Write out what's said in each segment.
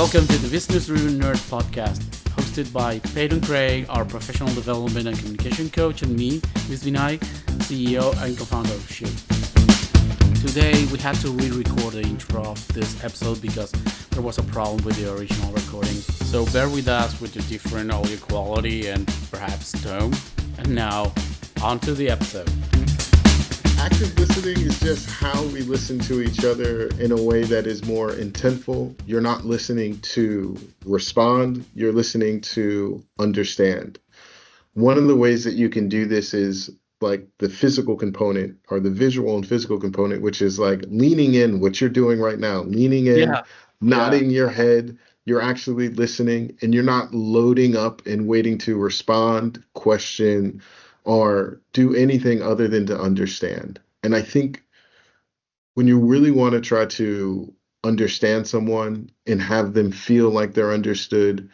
Welcome to the Business Driven Nerd podcast, hosted by Peyton Craig, our professional development and communication coach, and me, Ms. Vinay, CEO and co-founder of Shoot. Today, we had to re-record the intro of this episode because there was a problem with the original recording. So bear with us with the different audio quality and perhaps tone. And now, on to the episode. Active listening is just how we listen to each other in a way that is more intentful. You're not listening to respond, you're listening to understand. One of the ways that you can do this is like the physical component or the visual and physical component, which is like leaning in, what you're doing right now, leaning in, nodding your head. You're actually listening and you're not loading up and waiting to respond, question, or do anything other than to understand. And I think when you really want to try to understand someone and have them feel like they're understood,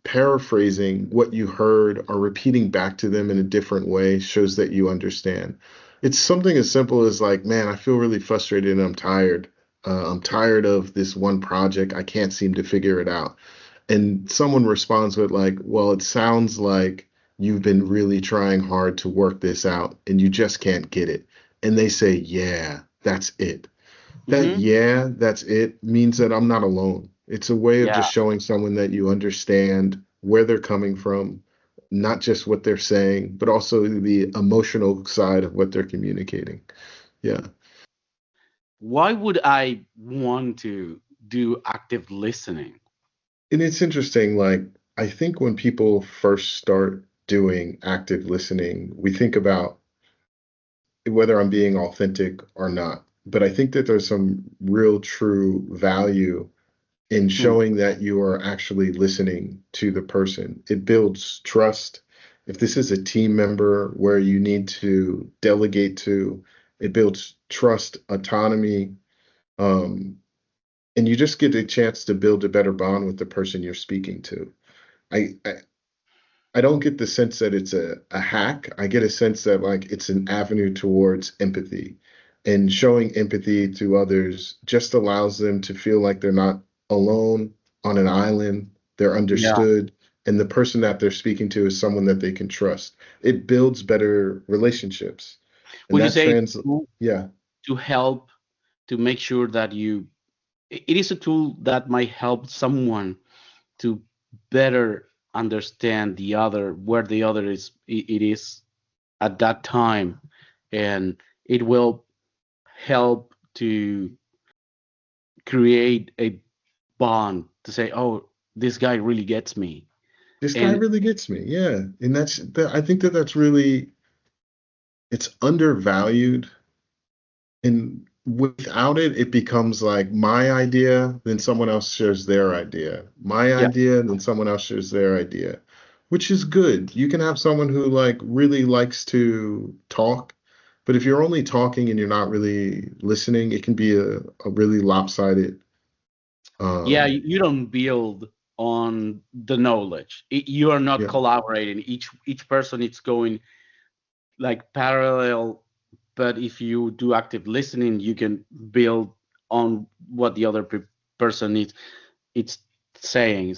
paraphrasing what you heard or repeating back to them in a different way shows that you understand. It's something as simple as like, man, I feel really frustrated and I'm tired. I'm tired of this one project. I can't seem to figure it out. And someone responds with like, well, it sounds like you've been really trying hard to work this out and you just can't get it. And they say, yeah, that's it. That yeah, that's it means that I'm not alone. It's a way of just showing someone that you understand where they're coming from, not just what they're saying, but also the emotional side of what they're communicating. Yeah. Why would I want to do active listening? And it's interesting, like, I think when people first start doing active listening, we think about whether I'm being authentic or not. But I think that there's some real true value in showing that you are actually listening to the person. It builds trust. If this is a team member where you need to delegate to, it builds trust, autonomy, and you just get a chance to build a better bond with the person you're speaking to. I don't get the sense that it's a hack. I get a sense that like it's an avenue towards empathy. And showing empathy to others just allows them to feel like they're not alone on an island. They're understood. And the person that they're speaking to is someone that they can trust. It builds better relationships. And Would you that say yeah. to help to make sure that it is a tool that might help someone to better understand the other, where the other it is at that time, and it will help to create a bond to say, oh, this guy really gets me. This guy really gets me. Yeah. And I think that that's really, it's undervalued. And without it, it becomes like my idea, then someone else shares their idea. My idea, then someone else shares their idea, which is good. You can have someone who like really likes to talk, but if you're only talking and you're not really listening, it can be a really lopsided. You don't build on the knowledge. You are not collaborating. Each person is going like parallel. But if you do active listening, you can build on what the other person it's saying.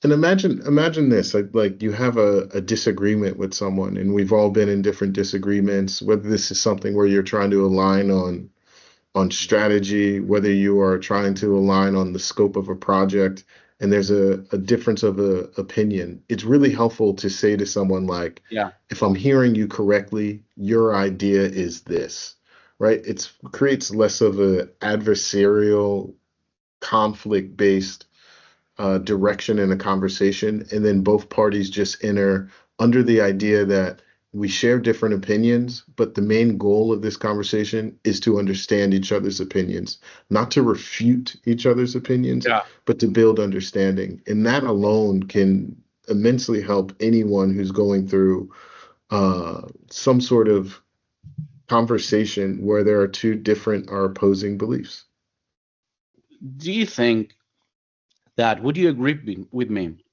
And imagine this, like you have a disagreement with someone, and we've all been in different disagreements, whether this is something where you're trying to align on strategy, whether you are trying to align on the scope of a project, and there's a difference of opinion. It's really helpful to say to someone like, if I'm hearing you correctly, your idea is this, right? It creates less of a adversarial, conflict-based direction in a conversation, and then both parties just enter under the idea that we share different opinions, but the main goal of this conversation is to understand each other's opinions, not to refute each other's opinions, but to build understanding. And that alone can immensely help anyone who's going through some sort of conversation where there are two different or opposing beliefs. Do you think that, would you agree with me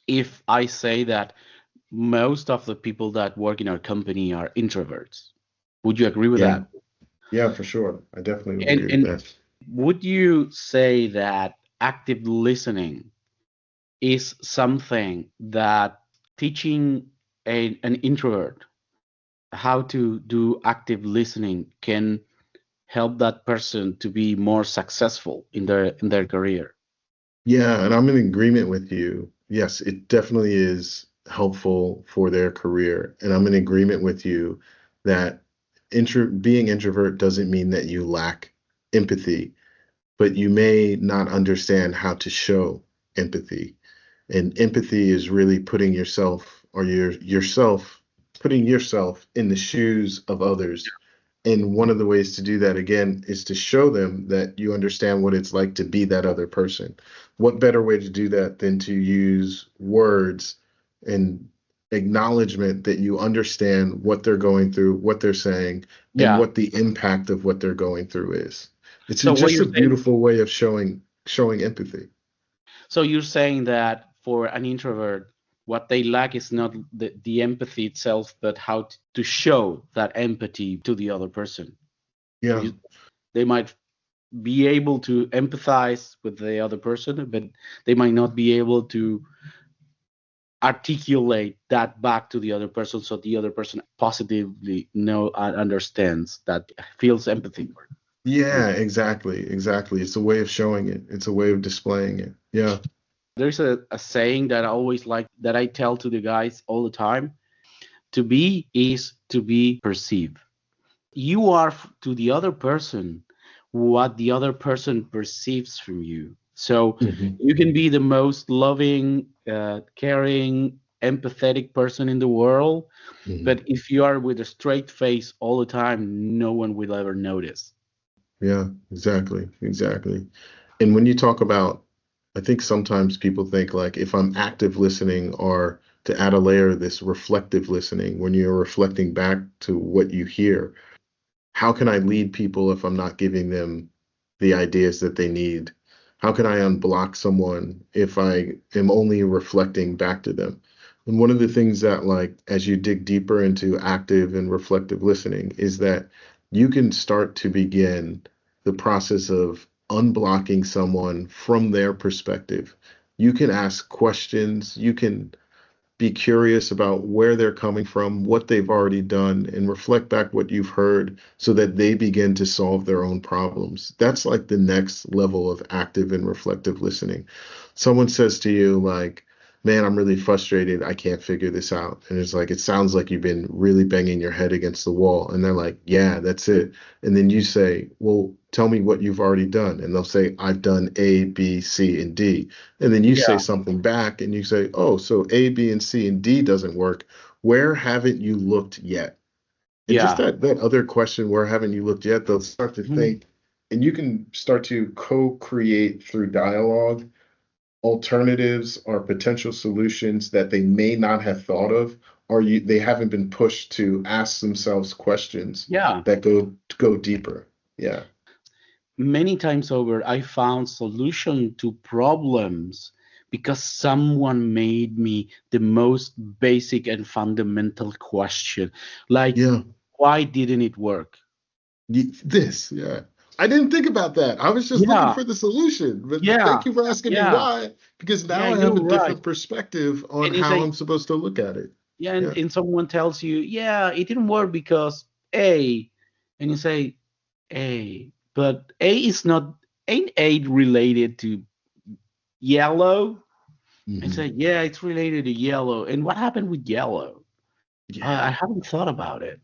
if I say that most of the people that work in our company are introverts? Would you agree with that? Yeah, for sure. I definitely would agree with that. Would you say that active listening is something that teaching an introvert how to do active listening can help that person to be more successful in their career? Yeah, and I'm in agreement with you. Yes, it definitely is helpful for their career. And I'm in agreement with you that being introvert doesn't mean that you lack empathy, but you may not understand how to show empathy. And empathy is really putting yourself or yourself putting yourself in the shoes of others. And one of the ways to do that again is to show them that you understand what it's like to be that other person. What better way to do that than to use words and acknowledgement that you understand what they're going through, what they're saying, and Yeah. what the impact of what they're going through is. It's So what just you're a saying, beautiful way of showing empathy. so you're saying that for an introvert, what they lack is not the empathy itself, but how to show that empathy to the other person. So Yeah. they might be able to empathize with the other person, but they might not be able to articulate that back to the other person, so the other person positively know and understands that, feels empathy for. Yeah, exactly. Exactly. It's a way of showing it. It's a way of displaying it. Yeah. There's a saying that I always like, that I tell to the guys all the time: to be is to be perceived. You are to the other person what the other person perceives from you. So Hmm. you can be the most loving, caring, empathetic person in the world, Hmm. but if you are with a straight face all the time, no one will ever notice. Yeah, exactly. Exactly. And when you talk about, I think sometimes people think like if I'm active listening or to add a layer of this reflective listening, when you're reflecting back to what you hear, how can I lead people if I'm not giving them the ideas that they need? How can I unblock someone if I am only reflecting back to them? And one of the things that, like, as you dig deeper into active and reflective listening, is that you can start to begin the process of unblocking someone from their perspective. You can ask questions, you can be curious about where they're coming from, what they've already done, and reflect back what you've heard so that they begin to solve their own problems. That's like the next level of active and reflective listening. Someone says to you, like, man, I'm really frustrated. I can't figure this out. And it's like, it sounds like you've been really banging your head against the wall. And they're like, yeah, that's it. And then you say, well, tell me what you've already done. And they'll say, I've done A, B, C, and D. And then you say Yeah, something back and you say, oh, so A, B, and C and D doesn't work. Where haven't you looked yet? And just yeah. that other question, where haven't you looked yet? They'll start to Mhm. think, and you can start to co-create through dialogue alternatives or potential solutions that they may not have thought of, or they haven't been pushed to ask themselves questions Yeah. that go deeper. Yeah. Many times over, I found solution to problems because someone made me the most basic and fundamental question, like, Yeah. why didn't it work? This, yeah. I didn't think about that. I was just looking Yeah, for the solution. But yeah, thank you for asking me yeah, why, because yeah, now I you're have a right. different perspective on And you how say, I'm supposed to look at it. yeah, Yeah. and someone tells you, yeah, it didn't work because A, and you say, A, but A is not, ain't A related to yellow? And Hmm. say, yeah, it's related to yellow. And what happened with yellow? I Yeah. haven't thought about it.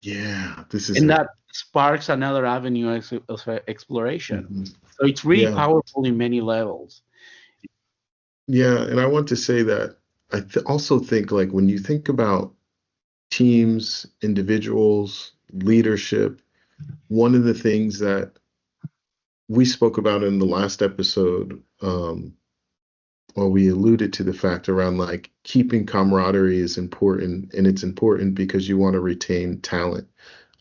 Yeah. This is And it. that sparks another avenue of exploration. Hmm. So it's really Yeah. powerful in many levels. Yeah. And I want to say that also think like when you think about teams, individuals, leadership, one of the things that we spoke about in the last episode, well, we alluded to the fact around like keeping camaraderie is important, and it's important because you want to retain talent.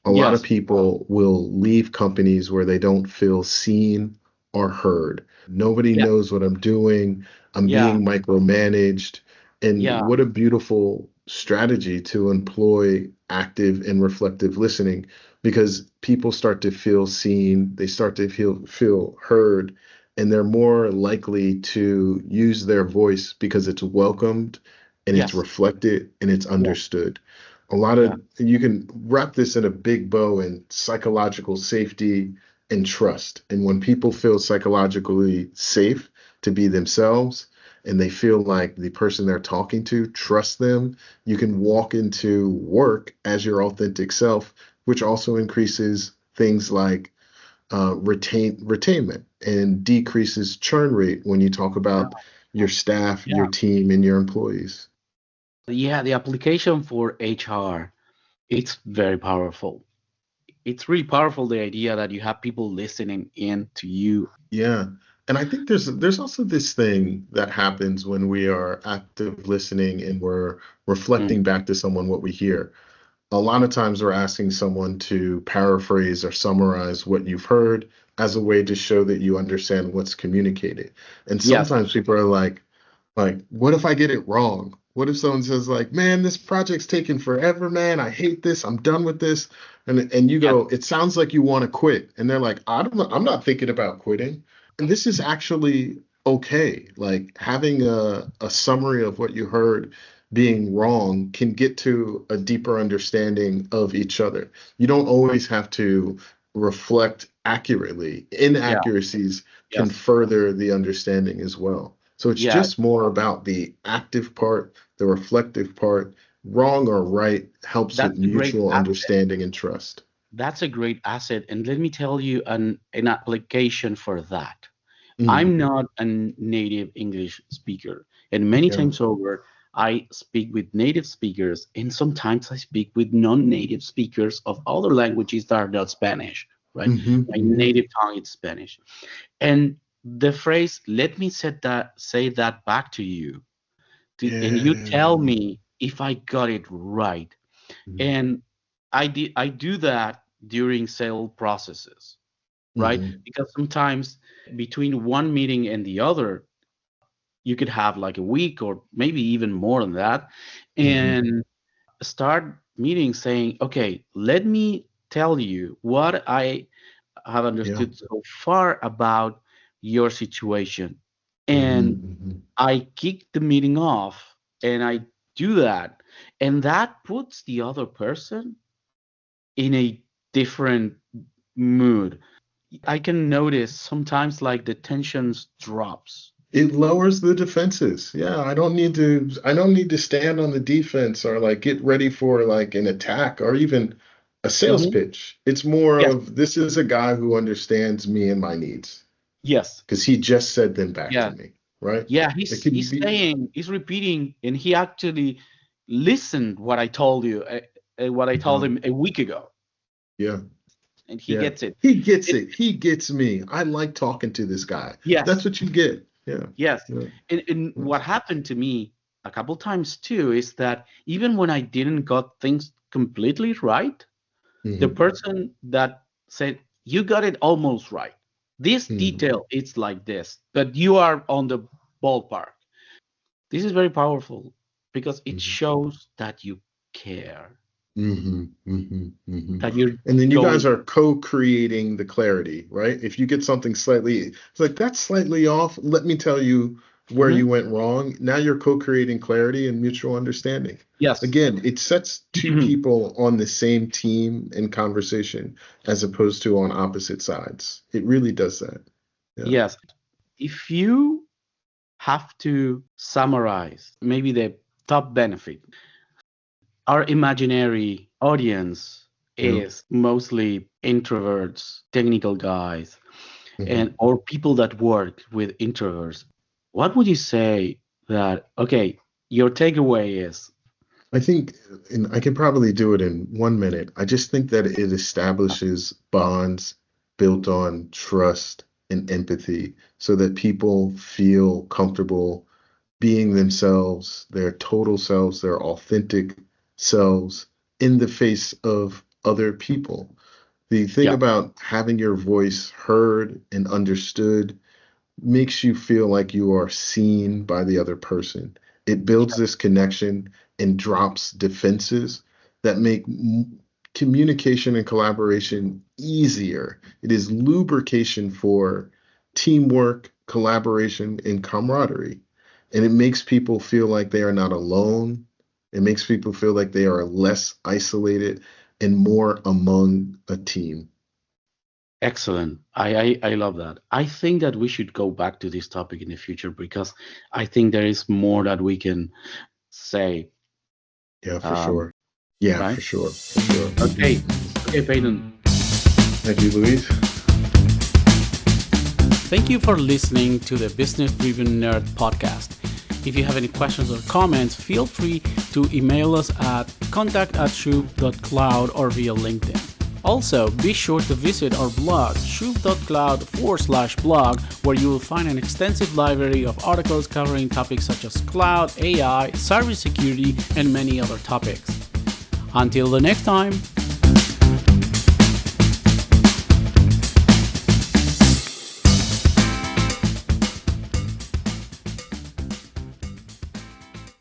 A lot of Yes. people will leave companies where they don't feel seen or heard. Nobody Yeah. knows what I'm doing. I'm Yeah. being micromanaged. And Yeah. what a beautiful strategy to employ active and reflective listening, because people start to feel seen, they start to feel heard, and they're more likely to use their voice because it's welcomed and it's Yes. reflected and it's Yeah. understood. A lot Yeah. of you can wrap this in a big bow in psychological safety and trust. And when people feel psychologically safe to be themselves and they feel like the person they're talking to trusts them, you can walk into work as your authentic self, which also increases things like retainment and decreases churn rate when you talk about your staff, Yeah. your team, and your employees. Yeah. The application for HR, it's very powerful. It's really powerful, the idea that you have people listening in to you. Yeah. And I think there's also this thing that happens when we are active listening and we're Mm. reflecting back to someone what we hear. A lot of times we're asking someone to paraphrase or summarize what you've heard as a way to show that you understand what's communicated. And Yes. sometimes people are like, what if I get it wrong? What if someone says like, man, this project's taking forever, man. I hate this. I'm done with this. And you Yes. go, it sounds like you want to quit. And they're like, I'm not thinking about quitting. And this is actually okay. Like having a summary of what you heard being wrong can get to a deeper understanding of each other. You don't always have to reflect accurately. Yeah. Inaccuracies can Yes. further the understanding as well. So it's Yeah. just more about the active part, the reflective part. Wrong or right helps with That's a great mutual asset. understanding and trust. That's a great asset. And let me tell you an application for that. Mm, I'm not a native English speaker, and many yeah. times over, I speak with native speakers, and sometimes I speak with non-native speakers of other languages that are not Spanish, right? Hmm. My Hmm. native tongue is Spanish. And the phrase, let me say that back to you, and you tell Yeah. me if I got it right. And I do that during sale processes, right? Hmm. Because sometimes between one meeting and the other, you could have like a week or maybe even more than that, Hmm. and start meeting saying, okay, let me tell you what I have Yeah. understood so far about your situation. Hmm. And Hmm. I kick the meeting off and I do that. And that puts the other person in a different mood. I can notice sometimes like the tensions drops. It lowers the defenses. Yeah, I don't need to stand on the defense or like get ready for like an attack or even a sales Hmm. pitch. It's more Yes, of this is a guy who understands me and my needs yes, because he just said them back to yeah, me, right? yeah. It can He's be, saying, he's repeating, and he actually listened what I told you, what I told uh-huh, him a week ago, yeah, and he yeah. gets it. He gets it it. He gets me. I like talking to this guy. That's yes, what you get. Yeah, yes. yeah, And yeah. what happened to me a couple times too is that even when I didn't got things completely right, the Hmm. person that said, you got it almost right. This Hmm. detail, it's like this, but you are on the ballpark. This is very powerful because it Hmm. shows that you care, Hmm. Hmm. Hmm. that you're And then you going, guys are co-creating the clarity, right? If you get something slightly, it's like that's slightly off. Let me tell you where you mhm, went wrong. Now you're co-creating clarity and mutual understanding. yes, Again, it sets two people on the same team in conversation as opposed to on opposite sides. It really does that. Yeah. yes. If you have to summarize maybe the top benefit, our imaginary audience Yeah. is mostly introverts, technical guys, Mhm. and or people that work with introverts. What would you say that, okay, your takeaway is, I think, and I can probably do it in 1 minute. I just think that it establishes bonds built on trust and empathy so that people feel comfortable being themselves, their total selves, their authentic selves in the face of other people. The thing yeah, about having your voice heard and understood makes you feel like you are seen by the other person. It builds this connection and drops defenses that make communication and collaboration easier. It is lubrication for teamwork, collaboration, and camaraderie. And it makes people feel like they are not alone. It makes people feel like they are less isolated and more among a team. Excellent. I love that. I think that we should go back to this topic in the future because I think there is more that we can say. Yeah, for Um, sure. Yeah, right? for sure. For sure. Okay. Okay, Peyton. Thank you, Luis. Thank you for listening to the Business Driven Nerd podcast. If you have any questions or comments, feel free to email us at contact@shroop.cloud or via LinkedIn. Also, be sure to visit our blog, shroop.cloud/blog, where you will find an extensive library of articles covering topics such as cloud, AI, cybersecurity, and many other topics. Until the next time.